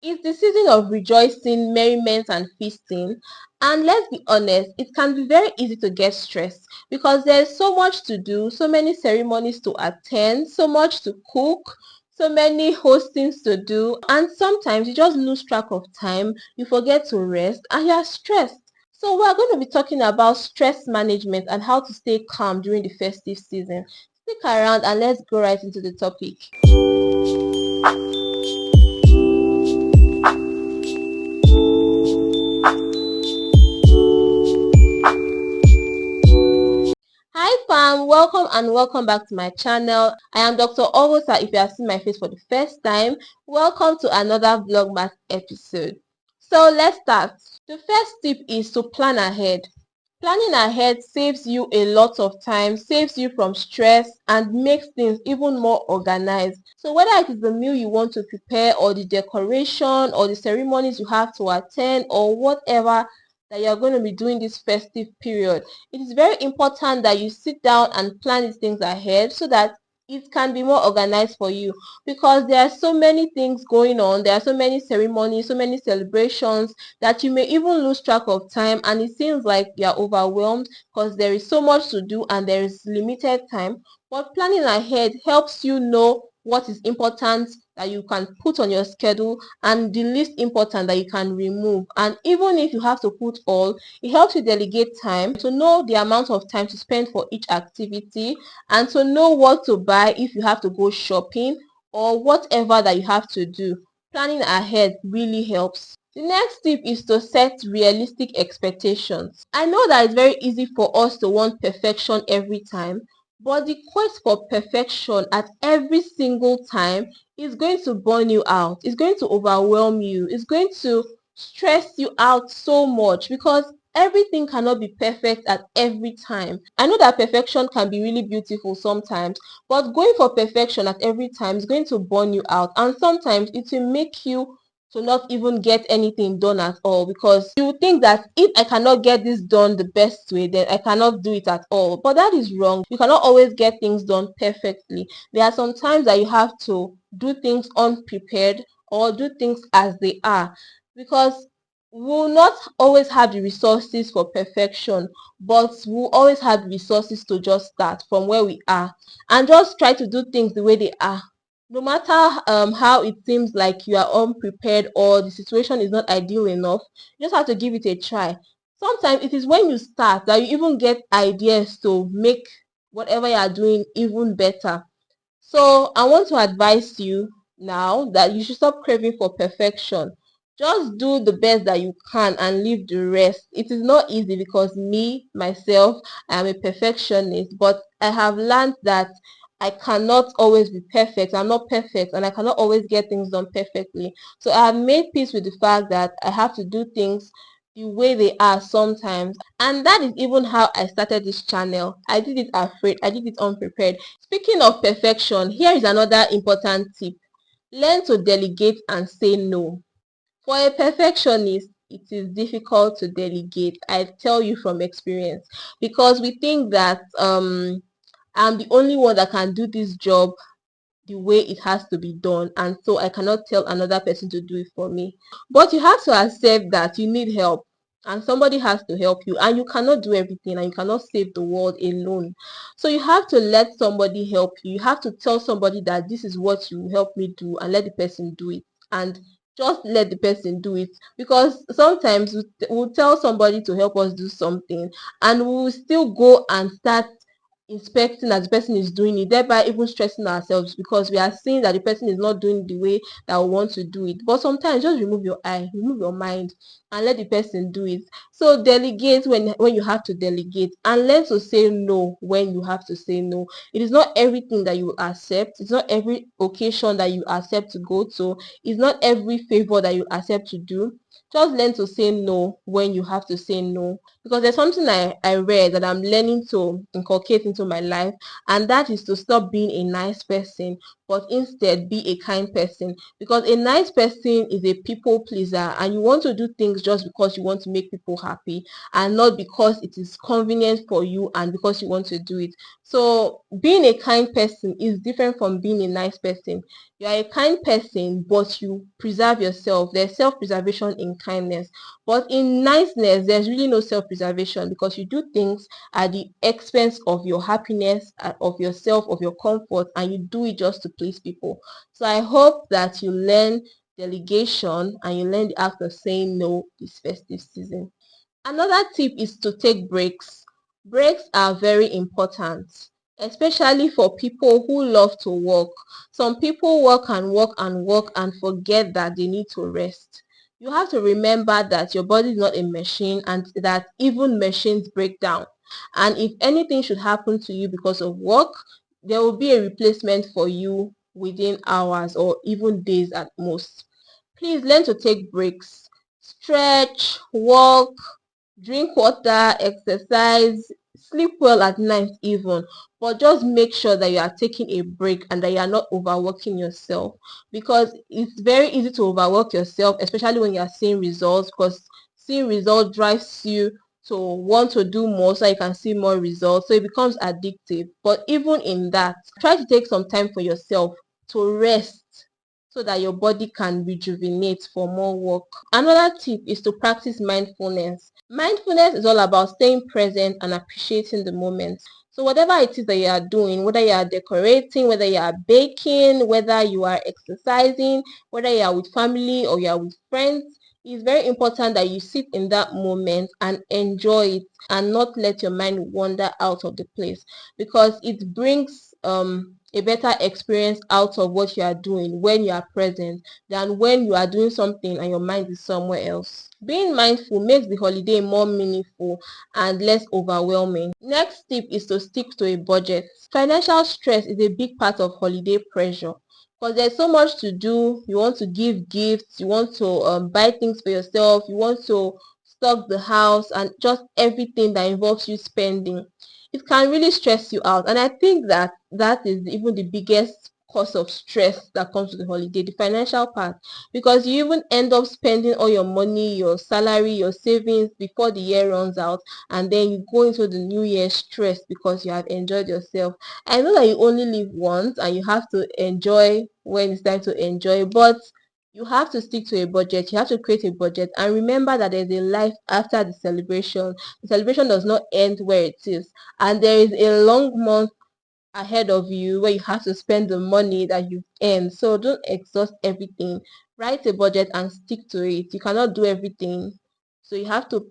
It's the season of rejoicing, merriment, and feasting. And let's be honest, it can be very easy to get stressed because there's so much to do, so many ceremonies to attend, so much to cook, so many hostings to do, and sometimes you just lose track of time, you forget to rest, and you're stressed. So we're going to be talking about stress management and how to stay calm during the festive season. Stick around and let's go right into the topic. Hi fam, welcome and welcome back to my channel. I am Dr. Augusta. If you have seen my face for the first time, welcome to another Vlogmas episode. So let's start. The first tip is to plan ahead. Planning ahead saves you a lot of time, saves you from stress, and makes things even more organized. So whether it is the meal you want to prepare or the decoration or the ceremonies you have to attend or whatever that you're going to be doing this festive period, it is very important that you sit down and plan these things ahead so that it can be more organized for you, because there are so many things going on, there are so many ceremonies, so many celebrations, that you may even lose track of time and it seems like you're overwhelmed because there is so much to do and there is limited time. But planning ahead helps you know what is important that you can put on your schedule and the least important that you can remove. And even if you have to put all, it helps you delegate time to know the amount of time to spend for each activity and to know what to buy if you have to go shopping or whatever that you have to do. Planning ahead really helps. The next tip is to set realistic expectations. I know that it's very easy for us to want perfection every time, but the quest for perfection at every single time is going to burn you out. It's going to overwhelm you. It's going to stress you out so much because everything cannot be perfect at every time. I know that perfection can be really beautiful sometimes, but going for perfection at every time is going to burn you out, and sometimes it will make you to not even get anything done at all, because you think that if I cannot get this done the best way, then I cannot do it at all. But that is wrong. You cannot always get things done perfectly. There are some times that you have to do things unprepared or do things as they are, because we will not always have the resources for perfection, but we'll always have the resources to just start from where we are and just try to do things the way they are. No matter how it seems like you are unprepared or the situation is not ideal enough, you just have to give it a try. Sometimes it is when you start that you even get ideas to make whatever you are doing even better. So I want to advise you now that you should stop craving for perfection. Just do the best that you can and leave the rest. It is not easy because me, myself, I am a perfectionist, but I have learned that I cannot always be perfect. I'm not perfect and I cannot always get things done perfectly. So I have made peace with the fact that I have to do things the way they are sometimes. And that is even how I started this channel. I did it afraid, I did it unprepared. Speaking of perfection, here is another important tip. Learn to delegate and say no. For a perfectionist, it is difficult to delegate. I tell you from experience, because we think that I'm the only one that can do this job the way it has to be done, and so I cannot tell another person to do it for me. But you have to accept that you need help and somebody has to help you, and you cannot do everything and you cannot save the world alone. So you have to let somebody help you. You have to tell somebody that this is what you help me do and let the person do it, and just let the person do it. Because sometimes we'll tell somebody to help us do something and we'll still go and start inspecting that the person is doing it, thereby even stressing ourselves because we are seeing that the person is not doing the way that we want to do it. But sometimes just remove your eye, remove your mind, and let the person do it. So delegate when you have to delegate, and learn to say no when you have to say no. It is not everything that you accept. It's not every occasion that you accept to go to. It's not every favor that you accept to do. Just learn to say no when you have to say no, because there's something I read that I'm learning to inculcate into my life, and that is to stop being a nice person but instead be a kind person. Because a nice person is a people pleaser and you want to do things just because you want to make people happy and not because it is convenient for you and because you want to do it. So being a kind person is different from being a nice person. You are a kind person, but you preserve yourself. There's self-preservation in kindness. But in niceness, there's really no self-preservation, because you do things at the expense of your happiness, of yourself, of your comfort, and you do it just to please people. So I hope that you learn delegation and you learn the act of saying no this festive season. Another tip is to take breaks. Breaks are very important, especially for people who love to work. Some people work and work and work and forget that they need to rest. You have to remember that your body is not a machine, and that even machines break down. And if anything should happen to you because of work, there will be a replacement for you within hours or even days at most. Please learn to take breaks. Stretch, walk, drink water, exercise, sleep well at night even, but just make sure that you are taking a break and that you are not overworking yourself, because it's very easy to overwork yourself, especially when you are seeing results, because seeing results drives you to want to do more so you can see more results, so it becomes addictive. But even in that, try to take some time for yourself to rest so that your body can rejuvenate for more work. Another tip is to practice mindfulness. Mindfulness is all about staying present and appreciating the moment. So whatever it is that you are doing, whether you are decorating, whether you are baking, whether you are exercising, whether you are with family or you are with friends, it's very important that you sit in that moment and enjoy it, and not let your mind wander out of the place, because it brings a better experience out of what you are doing when you are present than when you are doing something and your mind is somewhere else. Being mindful makes the holiday more meaningful and less overwhelming. Next tip is to stick to a budget. Financial stress is a big part of holiday pressure, because there's so much to do. You want to give gifts, you want to buy things for yourself, you want to stock the house, and just everything that involves you spending. It can really stress you out, and I think that that is even the biggest cause of stress that comes with the holiday, the financial part, because you even end up spending all your money, your salary, your savings before the year runs out, and then you go into the new year stressed because you have enjoyed yourself. I know that you only live once and you have to enjoy when it's time to enjoy, but you have to stick to a budget. You have to create a budget, and remember that there's a life after the celebration. The celebration does not end where it is, and there is a long month ahead of you where you have to spend the money that you've earned. So don't exhaust everything. Write a budget and stick to it. You cannot do everything, so you have to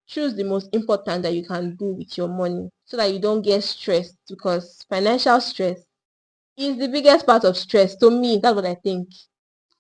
choose the most important that you can do with your money, so that you don't get stressed, because financial stress is the biggest part of stress. To me, that's what I think.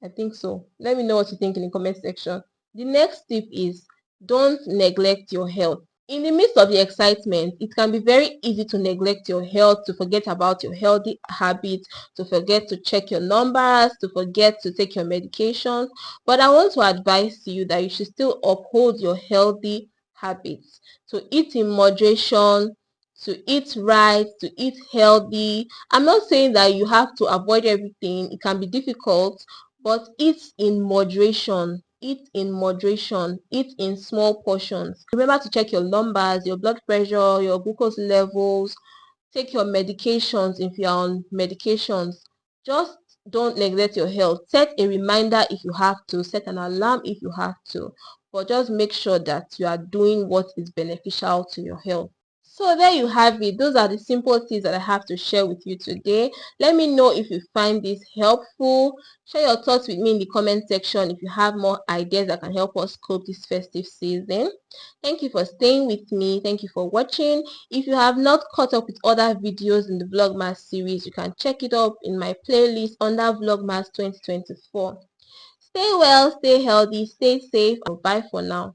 I think so. Let me know what you think in the comment section. The next tip is, don't neglect your health. In the midst of the excitement, it can be very easy to neglect your health, to forget about your healthy habits, to forget to check your numbers, to forget to take your medications. But I want to advise you that you should still uphold your healthy habits, to eat in moderation, to eat right, to eat healthy. I'm not saying that you have to avoid everything. It can be difficult, but eat in moderation. Eat in moderation. Eat in small portions. Remember to check your numbers, your blood pressure, your glucose levels. Take your medications if you're on medications. Just don't neglect your health. Set a reminder if you have to. Set an alarm if you have to. But just make sure that you are doing what is beneficial to your health. So there you have it. Those are the simple tips that I have to share with you today. Let me know if you find this helpful. Share your thoughts with me in the comment section if you have more ideas that can help us cope this festive season. Thank you for staying with me. Thank you for watching. If you have not caught up with other videos in the Vlogmas series, you can check it up in my playlist under Vlogmas 2024. Stay well, stay healthy, stay safe, and bye for now.